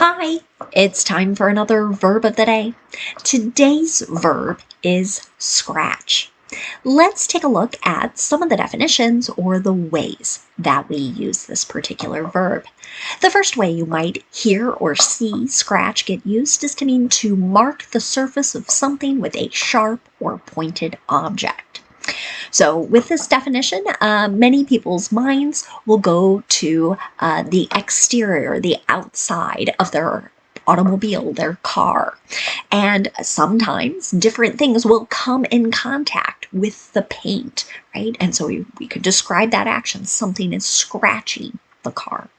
Hi, it's time for another verb of the day. Today's verb is scratch. Let's take a look at some of the definitions or the ways that we use this particular verb. The first way you might hear or see scratch get used is to mean to mark the surface of something with a sharp or pointed object. So with this definition, many people's minds will go to the exterior, the outside of their automobile, their car. And sometimes different things will come in contact with the paint, right? And so we could describe that action. Something is scratching the car.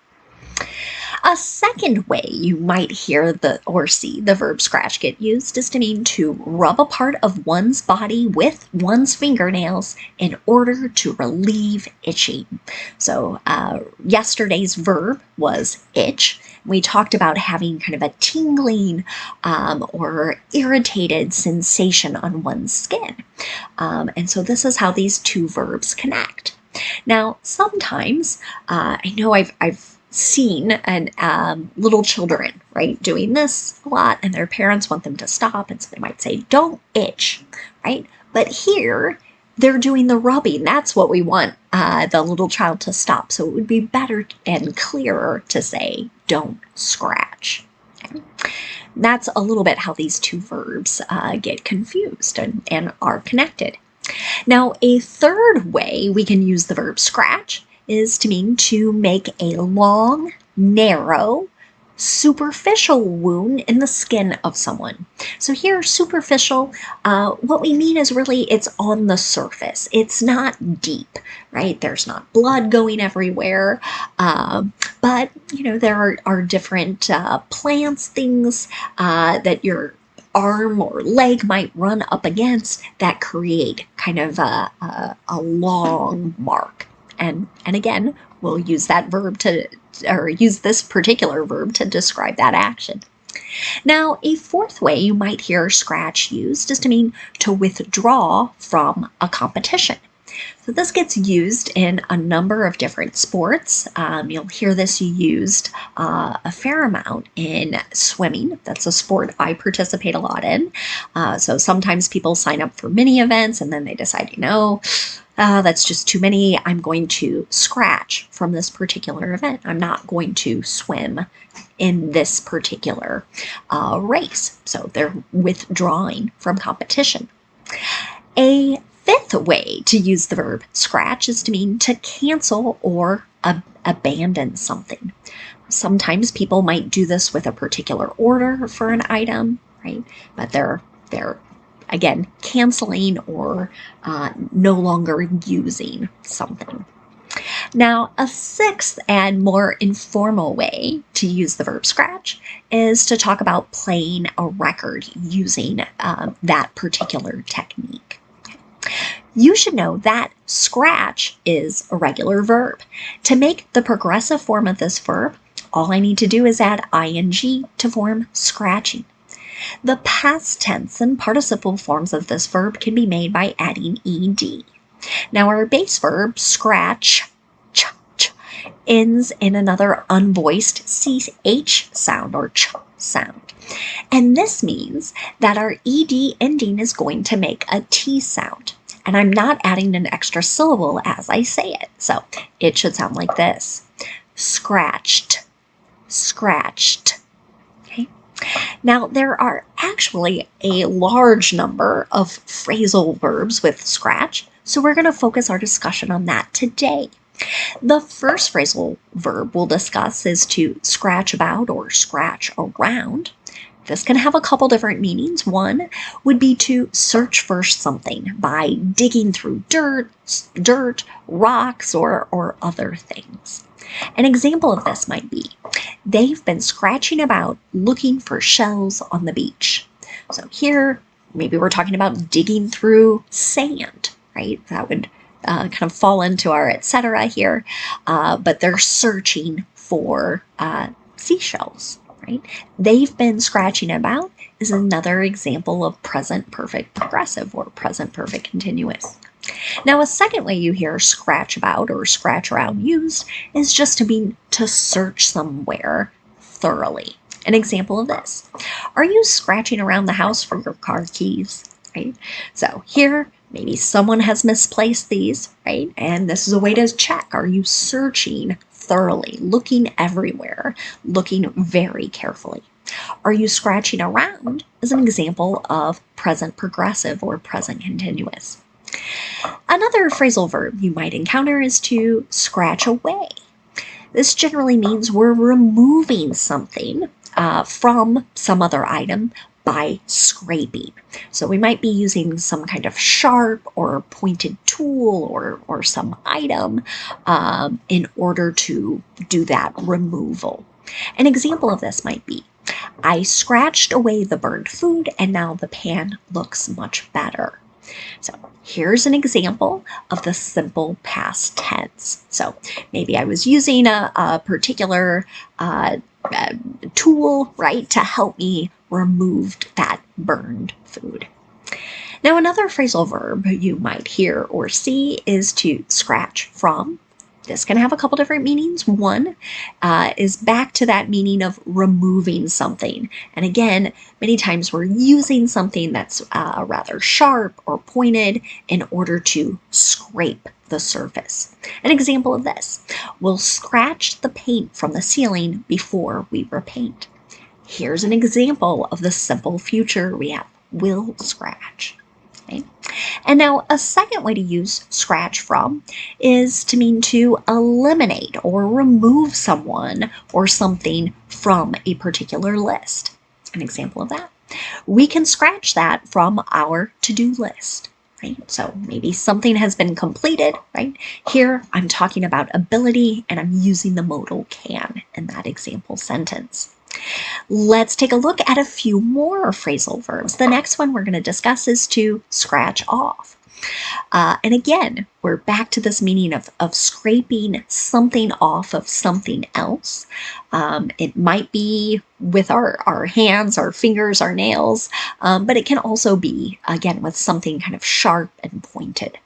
A second way you might hear or see the verb scratch get used is to mean to rub a part of one's body with one's fingernails in order to relieve itching. So yesterday's verb was itch. We talked about having kind of a tingling or irritated sensation on one's skin. And so this is how these two verbs connect. Now, sometimes I know I've seen little children, right, doing this a lot, and their parents want them to stop, and so they might say, "Don't itch," right? But here, they're doing the rubbing. That's what we want the little child to stop. So it would be better and clearer to say, "Don't scratch." Okay? That's a little bit how these two verbs get confused and are connected. Now, a third way we can use the verb scratch is to mean to make a long, narrow, superficial wound in the skin of someone. So here, superficial, what we mean is really it's on the surface. It's not deep, right? There's not blood going everywhere, but there are different plants, things that your arm or leg might run up against that create kind of a long mark. And again, we'll use that verb use this particular verb to describe that action. Now, a fourth way you might hear scratch used is to mean to withdraw from a competition. So this gets used in a number of different sports. You'll hear this used a fair amount in swimming. That's a sport I participate a lot in. So sometimes people sign up for mini events and then they decide, that's just too many. I'm going to scratch from this particular event. I'm not going to swim in this particular race. So they're withdrawing from competition. A fifth way to use the verb scratch is to mean to cancel or abandon something. Sometimes people might do this with a particular order for an item, right? But they're again canceling or no longer using something. Now, a sixth and more informal way to use the verb scratch is to talk about playing a record using that particular technique. You should know that scratch is a regular verb. To make the progressive form of this verb, all I need to do is add ing to form scratching. The past tense and participle forms of this verb can be made by adding ed. Now, our base verb, scratch, ends in another unvoiced ch sound or ch sound. And this means that our ed ending is going to make a t sound. And I'm not adding an extra syllable as I say it. So it should sound like this. Scratched, scratched. Okay. Now, there are actually a large number of phrasal verbs with scratch, so we're going to focus our discussion on that today. The first phrasal verb we'll discuss is to scratch about or scratch around. This can have a couple different meanings. One would be to search for something by digging through dirt, rocks, or other things. An example of this might be, they've been scratching about looking for shells on the beach. So here, maybe we're talking about digging through sand, right? That would kind of fall into our etc. here, but they're searching for seashells. Right? They've been scratching about is another example of present perfect progressive or present perfect continuous. Now, a second way you hear scratch about or scratch around used is just to mean to search somewhere thoroughly. An example of this: are you scratching around the house for your car keys? Right? So here, maybe someone has misplaced these, right? And this is a way to check. Are you searching thoroughly, looking everywhere, looking very carefully? Are you scratching around is an example of present progressive or present continuous. Another phrasal verb you might encounter is to scratch away. This generally means we're removing something from some other item by scraping. So we might be using some kind of sharp or pointed tool or some item in order to do that removal. An example of this might be, I scratched away the burned food and now the pan looks much better. So here's an example of the simple past tense. So maybe I was using a particular tool, right, to help me remove that burned food. Now, another phrasal verb you might hear or see is to scratch from. This can have a couple different meanings. One is back to that meaning of removing something. And again, many times we're using something that's rather sharp or pointed in order to scrape the surface. An example of this: we'll scratch the paint from the ceiling before we repaint. Here's an example of the simple future we have: will scratch. Okay? And now a second way to use scratch from is to mean to eliminate or remove someone or something from a particular list. An example of that: we can scratch that from our to-do list. Right? So maybe something has been completed, right? Here I'm talking about ability and I'm using the modal can in that example sentence. Let's take a look at a few more phrasal verbs. The next one we're going to discuss is to scratch off. And again, we're back to this meaning of scraping something off of something else. It might be with our hands, our fingers, our nails, but it can also be, again, with something kind of sharp and pointed.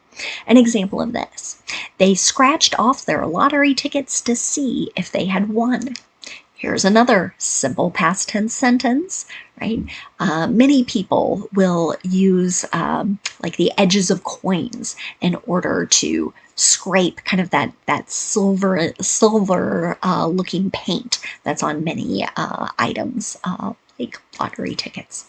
An example of this: they scratched off their lottery tickets to see if they had won. Here's another simple past tense sentence, right? Many people will use like the edges of coins in order to scrape kind of that silver looking paint that's on many items like lottery tickets.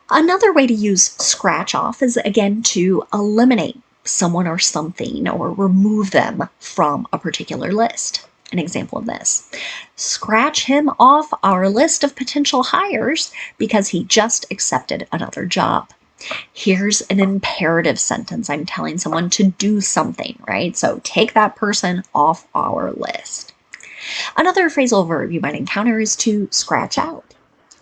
Another way to use scratch off is, again, to eliminate someone or something or remove them from a particular list. An example of this: scratch him off our list of potential hires because he just accepted another job. Here's an imperative sentence. I'm telling someone to do something, right? So take that person off our list. Another phrasal verb you might encounter is to scratch out.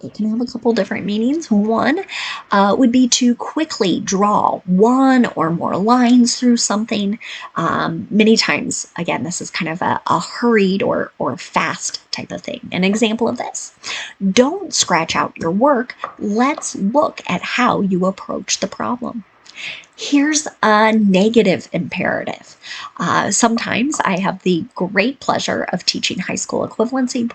It can have a couple different meanings. One would be to quickly draw one or more lines through something. Many times, again, this is kind of a hurried or fast type of thing. An example of this: don't scratch out your work. Let's look at how you approach the problem. Here's a negative imperative. Sometimes I have the great pleasure of teaching high school equivalency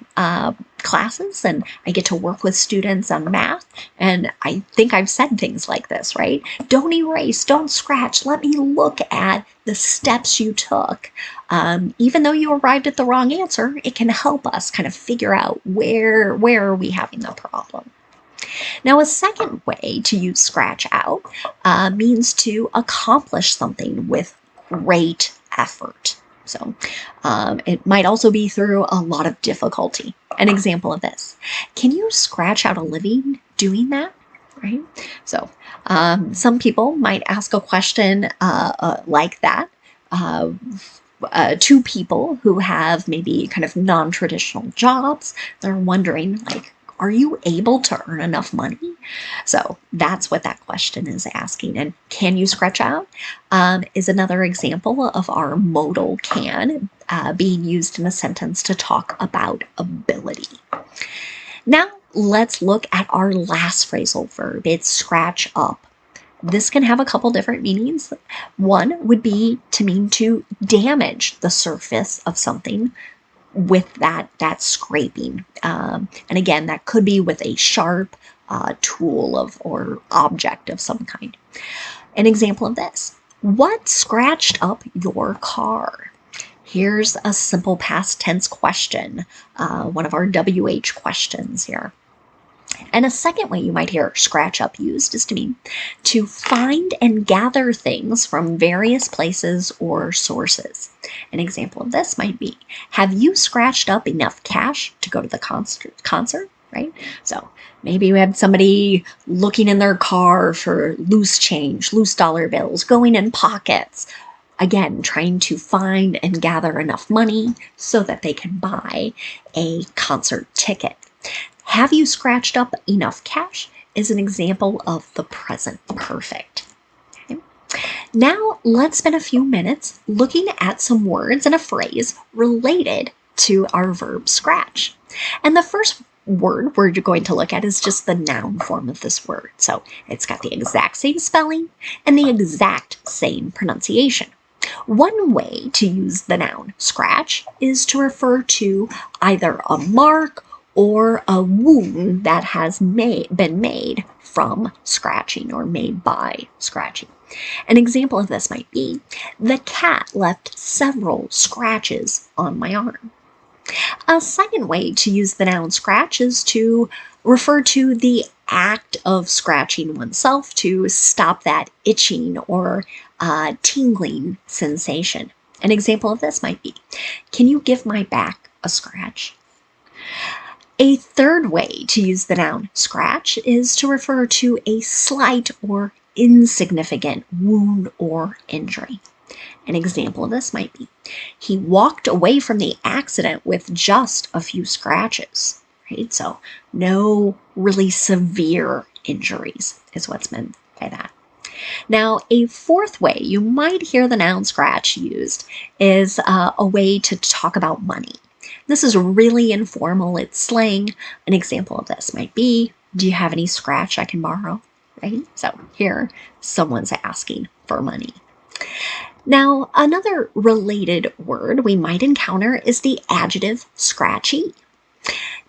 classes, and I get to work with students on math, and I think I've said things like this, right? Don't erase, don't scratch, let me look at the steps you took. Even though you arrived at the wrong answer, it can help us kind of figure out where are we having the problem. Now, a second way to use scratch out means to accomplish something with great effort. So it might also be through a lot of difficulty. An example of this: can you scratch out a living doing that? Right? So some people might ask a question like that to people who have maybe kind of non-traditional jobs. They're wondering, like, are you able to earn enough money? So that's what that question is asking. And can you scratch out is another example of our modal can being used in a sentence to talk about ability. Now let's look at our last phrasal verb. It's scratch up. This can have a couple different meanings. One would be to mean to damage the surface of something with that scraping. And again, that could be with a sharp tool or object of some kind. An example of this: what scratched up your car? Here's a simple past tense question, one of our WH questions here. And a second way you might hear scratch up used is to mean to find and gather things from various places or sources. An example of this might be, have you scratched up enough cash to go to the concert? Right? So maybe you had somebody looking in their car for loose change, loose dollar bills, going in pockets. Again, trying to find and gather enough money so that they can buy a concert ticket. Have you scratched up enough cash is an example of the present perfect. Okay. Now let's spend a few minutes looking at some words and a phrase related to our verb scratch. And the first word we're going to look at is just the noun form of this word. So it's got the exact same spelling and the exact same pronunciation. One way to use the noun scratch is to refer to either a mark or a wound that has been made from scratching or made by scratching. An example of this might be, the cat left several scratches on my arm. A second way to use the noun scratch is to refer to the act of scratching oneself to stop that itching or tingling sensation. An example of this might be, can you give my back a scratch? A third way to use the noun scratch is to refer to a slight or insignificant wound or injury. An example of this might be, he walked away from the accident with just a few scratches, right? So no really severe injuries is what's meant by that. Now, a fourth way you might hear the noun scratch used is a way to talk about money. This is really informal, it's slang. An example of this might be, do you have any scratch I can borrow? Right? So here, someone's asking for money. Now, another related word we might encounter is the adjective scratchy.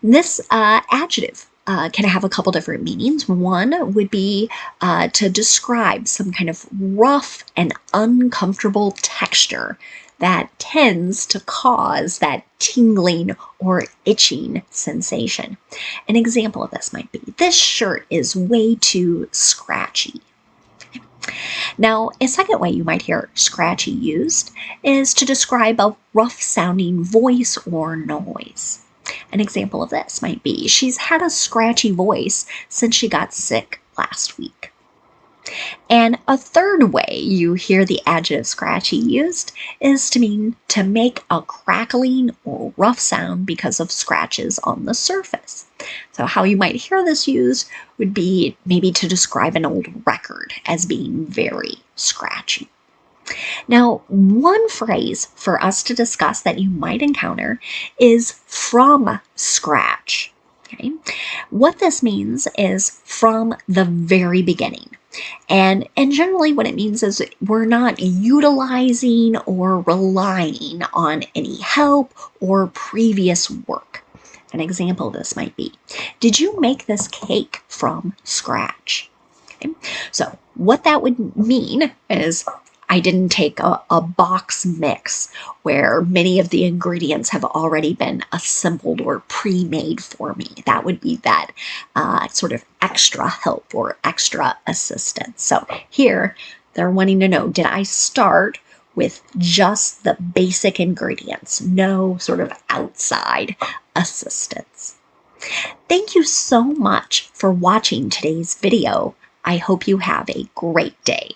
This adjective can have a couple different meanings. One would be to describe some kind of rough and uncomfortable texture that tends to cause that tingling or itching sensation. An example of this might be, this shirt is way too scratchy. Now, a second way you might hear scratchy used is to describe a rough-sounding voice or noise. An example of this might be, she's had a scratchy voice since she got sick last week. And a third way you hear the adjective scratchy used is to mean to make a crackling or rough sound because of scratches on the surface. So how you might hear this used would be maybe to describe an old record as being very scratchy. Now, one phrase for us to discuss that you might encounter is from scratch. Okay? What this means is from the very beginning. And generally what it means is we're not utilizing or relying on any help or previous work. An example of this might be, did you make this cake from scratch? Okay. So what that would mean is I didn't take a box mix where many of the ingredients have already been assembled or pre-made for me. That would be that sort of extra help or extra assistance. So here they're wanting to know, did I start with just the basic ingredients? No sort of outside assistance. Thank you so much for watching today's video. I hope you have a great day.